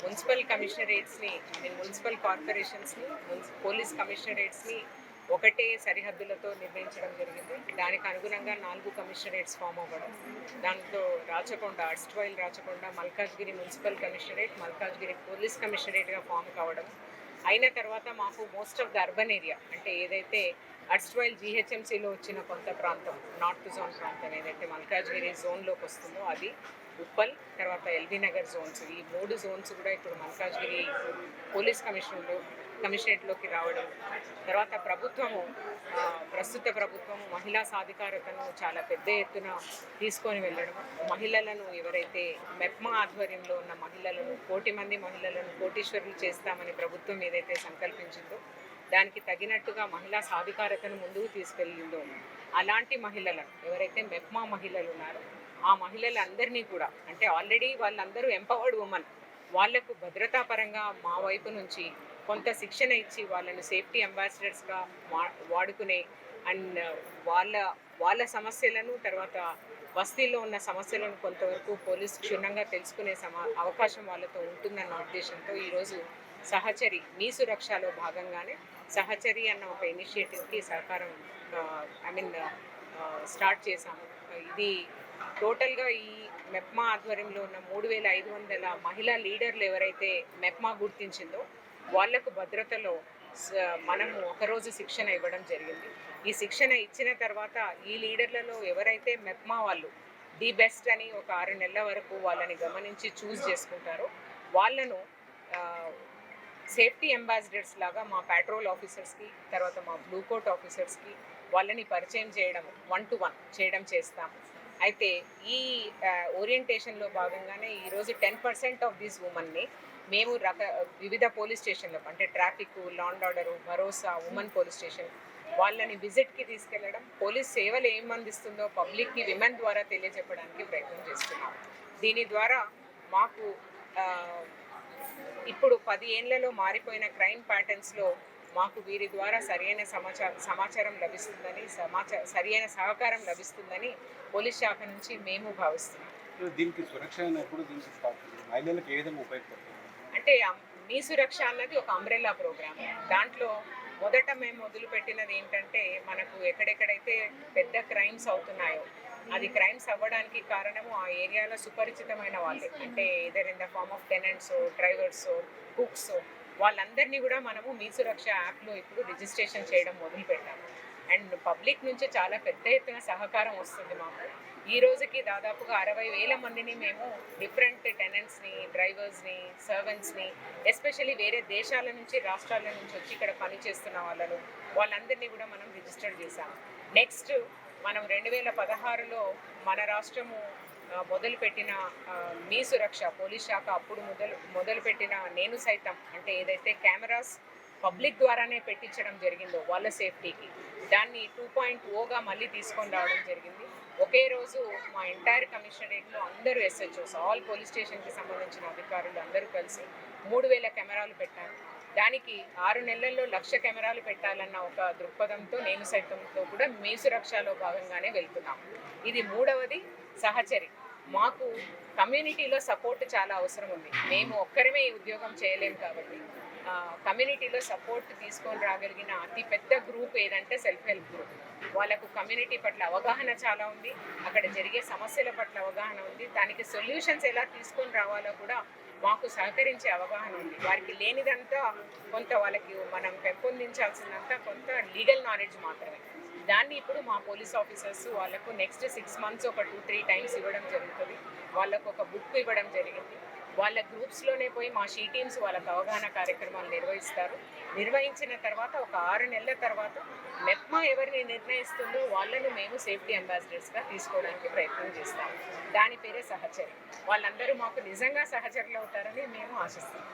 Municipal కమిషనరేట్స్ని municipal కార్పొరేషన్స్ని police కమిషనరేట్స్ని ఒకటే సరిహద్దులతో నిర్ణయించడం జరిగింది. దానికి అనుగుణంగా 4 కమిషనరేట్స్ ఫామ్ అవ్వడం, దాంతో Rachakonda, erstwhile Rachakonda, Malkajgiri municipal commissionerate, Malkajgiri police కమిషనరేట్గా ఫామ్ కావడం అయిన తర్వాత మాకు most of the urban area అంటే ఏదైతే అర్స్ట్వైల్ జీహెచ్ఎంసీలో వచ్చిన కొంత ప్రాంతం, నార్త్ జోన్ ప్రాంతం ఏదైతే మల్కాజ్గిరి జోన్లోకి వస్తుందో అది, ఉప్పల్, తర్వాత ఎల్బీ నగర్ జోన్స్, ఈ 3 జోన్స్ కూడా ఇప్పుడు మల్కాజ్గిరి పోలీస్ కమిషనరేట్లోకి రావడం, తర్వాత ప్రస్తుత ప్రభుత్వము మహిళా సాధికారతను చాలా పెద్ద ఎత్తున తీసుకొని వెళ్ళడం, మహిళలను ఎవరైతే మెప్మా ఆధ్వర్యంలో ఉన్న మహిళలను 1 కోటి మంది మహిళలను కోటీశ్వరులు చేస్తామని ప్రభుత్వం ఏదైతే సంకల్పించిందో దానికి తగినట్టుగా మహిళా సాధికారతను ముందుకు తీసుకెళ్ళిందో అలాంటి మహిళలను ఎవరైతే మెప్మా మహిళలు ఉన్నారో ఆ మహిళలందరినీ కూడా అంటే ఆల్రెడీ వాళ్ళందరూ ఎంపవర్డ్ ఉమెన్, వాళ్లకు భద్రతా పరంగా మా వైపు నుంచి కొంత శిక్షణ ఇచ్చి వాళ్ళని సేఫ్టీ అంబాసిడర్స్గా వాడుకునే అండ్ వాళ్ళ సమస్యలను తర్వాత బస్తీల్లో ఉన్న సమస్యలను కొంతవరకు పోలీసు క్షుణ్ణంగా తెలుసుకునే అవకాశం వాళ్ళతో ఉంటుందన్న ఉద్దేశంతో ఈరోజు సహచరి మీ సురక్షలో భాగంగానే సహచరి అన్న ఒక ఇనిషియేటివ్కి సహకారం స్టార్ట్ చేశాము. ఇది టోటల్గా ఈ మెప్మా ఆధ్వర్యంలో ఉన్న 3,500 మహిళా లీడర్లు ఎవరైతే మెప్మా గుర్తించిందో వాళ్లకు భద్రతలో మనము ఒకరోజు శిక్షణ ఇవ్వడం జరిగింది. ఈ శిక్షణ ఇచ్చిన తర్వాత ఈ లీడర్లలో ఎవరైతే మెప్మా వాళ్ళు ది బెస్ట్ అని ఒక 6 నెలల వరకు వాళ్ళని గమనించి చూస్ చేసుకుంటారో వాళ్ళను సేఫ్టీ అంబాసిడర్స్ లాగా మా పెట్రోల్ ఆఫీసర్స్కి తర్వాత మా బ్లూ కోట్ ఆఫీసర్స్కి వాళ్ళని పరిచయం చేయడం 1-to-1 చేయడం చేస్తాము. అయితే ఈ ఓరియంటేషన్లో భాగంగానే ఈరోజు 10% ఆఫ్ దీస్ ఉమెన్ని మేము వివిధ పోలీస్ స్టేషన్లో అంటే traffic, law and order, Bharosa, women police station వాళ్ళని విజిట్కి తీసుకెళ్లడం, పోలీస్ సేవలు ఏం అందిస్తుందో పబ్లిక్కి విమెన్ ద్వారా తెలియజెప్పడానికి ప్రయత్నం చేస్తున్నాం. దీని ద్వారా మాకు ఇప్పుడు 10 ఏళ్లలో మారిపోయిన క్రైమ్ ప్యాటర్న్స్లో మాకు వీరి ద్వారా సరైన సమాచారం లభిస్తుందని సరైన సహకారం లభిస్తుందని పోలీస్ శాఖ నుంచి మేము భావిస్తున్నాం. దీనికి సురక్ష మహిళలకు ఏ విధంగా ఉపయోగపడుతుంది అంటే మీ సురక్ష అన్నది ఒక అంబ్రెల్లా ప్రోగ్రామ్. దాంట్లో మొదట మేము మొదలుపెట్టినది ఏంటంటే మనకు ఎక్కడెక్కడైతే పెద్ద క్రైమ్స్ అవుతున్నాయో అది క్రైమ్స్ అవ్వడానికి కారణము ఆ ఏరియాలో సుపరిచితమైన వాళ్ళే, అంటే either in the form of tenants, drivers, cooks, వాళ్ళందరినీ కూడా మనము మీ సురక్ష యాప్లో ఇప్పుడు రిజిస్ట్రేషన్ చేయడం మొదలుపెట్టాము. అండ్ పబ్లిక్ నుంచి చాలా పెద్ద ఎత్తున సహకారం వస్తుంది మాకు. ఈ రోజుకి దాదాపుగా 60,000 మందిని మేము డిఫరెంట్ టెనెంట్స్ని, డ్రైవర్స్ని, సర్వెంట్స్ని, ఎస్పెషల్లీ వేరే దేశాల నుంచి రాష్ట్రాల నుంచి వచ్చి ఇక్కడ పనిచేస్తున్న వాళ్ళందరినీ కూడా మనం రిజిస్టర్ చేశాము. నెక్స్ట్ మనం 2016లో మన రాష్ట్రము మొదలుపెట్టిన మీ సురక్ష పోలీస్ శాఖ అప్పుడు మొదలుపెట్టిన నేను సైతం అంటే ఏదైతే కెమెరాస్ పబ్లిక్ ద్వారానే పెట్టించడం జరిగిందో వాళ్ళ సేఫ్టీకి, దాన్ని 2.0గా మళ్ళీ తీసుకొని రావడం జరిగింది. ఒకే రోజు మా ఎంటైర్ కమిషనరేట్లో అందరూ ఎస్హెచ్ఓస్, ఆల్ పోలీస్ స్టేషన్కి సంబంధించిన అధికారులు అందరూ కలిసి 3,000 కెమెరాలు పెట్టారు. దానికి 6 నెలల్లో 1,00,000 కెమెరాలు పెట్టాలన్న ఒక దృక్పథంతో నేను సైతంతో కూడా మీ సురక్షలో భాగంగానే వెళ్తున్నాం. ఇది 3వది సహచరి. మాకు కమ్యూనిటీలో సపోర్ట్ చాలా అవసరం ఉంది. మేము ఒక్కరమే ఈ ఉద్యోగం చేయలేము కాబట్టి కమ్యూనిటీలో సపోర్ట్ తీసుకొని రాగలిగిన అతి పెద్ద గ్రూప్ ఏదంటే సెల్ఫ్ హెల్ప్ గ్రూప్. వాళ్ళకు కమ్యూనిటీ పట్ల అవగాహన చాలా ఉంది, అక్కడ జరిగే సమస్యల పట్ల అవగాహన ఉంది, దానికి సొల్యూషన్స్ ఎలా తీసుకొని రావాలో కూడా మాకు సహకరించే అవగాహన ఉంది. వారికి లేనిదంతా కొంత వాళ్ళకి మనం పెంపొందించాల్సిందంతా కొంత లీగల్ నాలెడ్జ్ మాత్రమే. దాన్ని ఇప్పుడు మా పోలీస్ ఆఫీసర్స్ వాళ్ళకు నెక్స్ట్ 6 months ఒక 2-3 times ఇవ్వడం జరుగుతుంది. వాళ్ళకు ఒక బుక్ ఇవ్వడం జరిగింది. వాళ్ళ గ్రూప్స్లోనే పోయి మా షీ టీమ్స్ వాళ్ళకు అవగాహన కార్యక్రమాలు నిర్వహించిన తర్వాత ఒక 6 నెలల తర్వాత మెప్మా ఎవరిని నిర్ణయిస్తుందో వాళ్ళను మేము సేఫ్టీ అంబాసిడర్స్గా తీసుకోవడానికి ప్రయత్నం చేస్తాము. దాని పేరే సహచరి. వాళ్ళందరూ మాకు నిజంగా సహచరులు అవుతారని మేము ఆశిస్తాం.